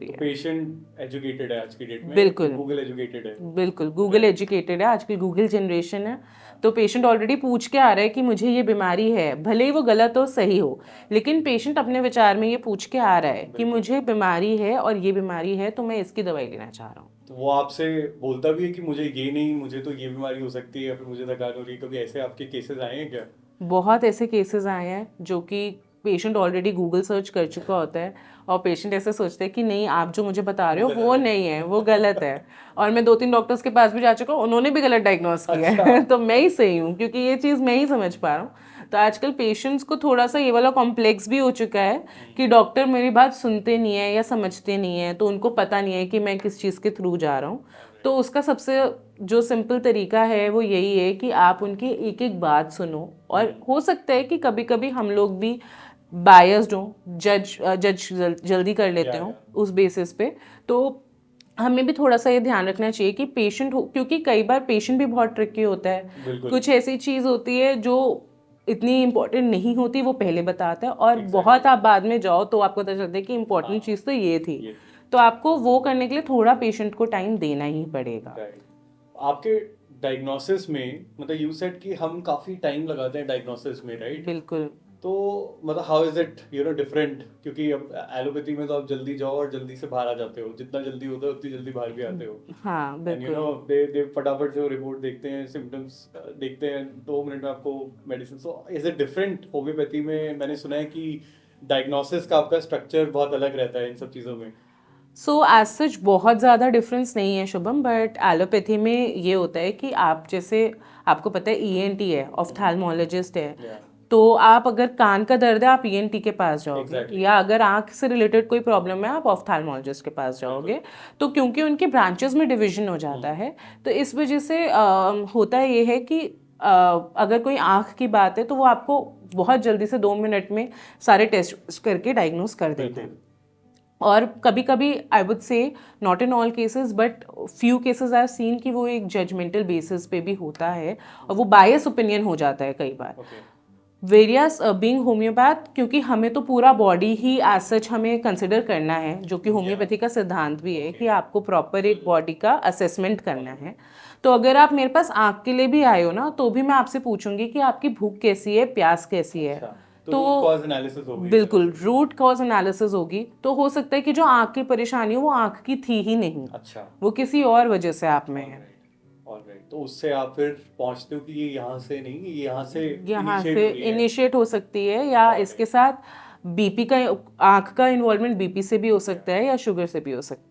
तो patient educated है आज की डेट में, बिल्कुल गूगल एजुकेटेड है। बिल्कुल, गूगल एजुकेटेड है, आजकल गूगल जनरेशन है। तो पेशेंट ऑलरेडी पूछ के आ रहा है कि मुझे ये बीमारी है, भले ही वो गलत हो सही हो, लेकिन पेशेंट अपने विचार में ये पूछ के आ रहा है कि बिल्कुल। मुझे बीमारी है और ये बीमारी है तो मैं इसकी दवाई लेना चाह रहा हूँ। तो वो आपसे बोलता भी है कि मुझे ये नहीं, मुझे तो ये बीमारी हो सकती है या फिर मुझे थकान हो रही है, कभी ऐसे आपके केसेस आए हैं क्या? बहुत ऐसे केसेस आए हैं जो कि पेशेंट ऑलरेडी गूगल सर्च कर चुका होता है और पेशेंट ऐसे सोचते हैं कि नहीं, आप जो मुझे बता रहे वो हो गलत वो है। नहीं है, वो गलत है। और मैं 2-3 डॉक्टर्स के पास भी जा चुका हूँ, उन्होंने भी गलत डायग्नोस किया अच्छा। है तो मैं ही सही हूँ क्योंकि ये चीज़ मैं ही समझ पा रहा हूँ। तो आजकल पेशेंट्स को थोड़ा सा ये वाला कॉम्प्लेक्स भी हो चुका है कि डॉक्टर मेरी बात सुनते नहीं है या समझते नहीं है, तो उनको पता नहीं है कि मैं किस चीज़ के थ्रू जा रहा हूँ। तो उसका सबसे जो सिंपल तरीका है वो यही है कि आप उनकी एक एक बात सुनो। और हो सकता है कि कभी कभी हम लोग भी बायस्ड हों, जज जल्दी कर लेते या हों उस बेसिस पे। तो हमें भी थोड़ा सा ये ध्यान रखना चाहिए कि पेशेंट हो, क्योंकि कई बार पेशेंट भी बहुत ट्रिकी होता है। बिल्कुल। कुछ ऐसी चीज़ होती है जो इतनी इम्पोर्टेंट नहीं होती, वो पहले बताता है, और बहुत एग्जैक्टली। आप बाद में जाओ तो आपको पता चलता है कि इम्पोर्टेंट हाँ, चीज़ तो ये थी। ये थी। तो आपको वो करने के लिए थोड़ा पेशेंट को टाइम देना ही पड़ेगा। राइट। आपके डायग्नोसिस में मतलब यू सेड कि हम काफी टाइम लगाते हैं डायग्नोसिस में, राइट? बिल्कुल। तो मतलब हाउ इज इट डिफरेंट, क्योंकि अब एलोपैथी में तो आप जल्दी जाओ और जल्दी से बाहर आ जाते हो, जितना जल्दी होता है उतनी जल्दी बाहर भी आते हो। हाँ एंड बिल्कुल। दे फटाफट से रिपोर्ट देखते हैं, सिम्टम्स देखते हैं, 2 मिनट में आपको medicine. So is it different? Homeopathy में मैंने सुना है कि डायग्नोसिस का आपका स्ट्रक्चर बहुत अलग रहता है इन सब चीज़ों में। सो एज सच बहुत ज़्यादा डिफरेंस नहीं है शुभम, बट एलोपैथी में ये होता है कि आप जैसे, आपको पता है ईएनटी है, ऑफ्थेल्मोलॉजिस्ट है, या तो आप अगर कान का दर्द है आप ईएनटी के पास जाओगे, एग्जैक्टली। या अगर आंख से रिलेटेड कोई प्रॉब्लम है आप ऑफ्थेल्मोलॉजिस्ट के पास बिल्कुल। जाओगे। तो क्योंकि उनके ब्रांचेस में डिवीजन हो जाता है, तो इस वजह से होता ये है कि अगर कोई आंख की बात है तो वो आपको बहुत जल्दी से 2 मिनट में सारे टेस्ट करके डायग्नोस कर देते बिल्कुल। हैं। और कभी कभी I would say, not in all cases but few cases I have seen कि वो एक जजमेंटल बेसिस पे भी होता है और वो बायस ओपिनियन हो जाता है कई बार। ओके। वेरियस बीइंग होम्योपैथ, क्योंकि हमें तो पूरा बॉडी ही एज सच हमें कंसिडर करना है, जो कि या होम्योपैथी का सिद्धांत भी है ओके। कि आपको प्रॉपर एक बॉडी का असेसमेंट करना है। तो अगर आप मेरे पास आँख के लिए भी आए हो ना, तो भी मैं आपसे पूछूंगी कि आपकी भूख कैसी है, प्यास कैसी है। अच्छा, तो तो रूट कॉज एनालिसिस होगी एक तरह बिल्कुल से। रूट कॉज एनालिसिस होगी, तो हो सकता है कि जो आँख की परेशानी हो वो आँख की थी ही नहीं, अच्छा। वो किसी और वजह से आप में है। ऑलराइट। ऑलराइट, तो उससे आप फिर पहुंचते हो कि ये यहाँ से नहीं, ये यहाँ से यहाँ इनिशिएट से हो रही है। इनिशिएट हो सकती है, या गॉट इसके इट। साथ बीपी का, आँख का इन्वॉल्वमेंट बीपी से भी हो या सकता है या शुगर से भी हो सकता है।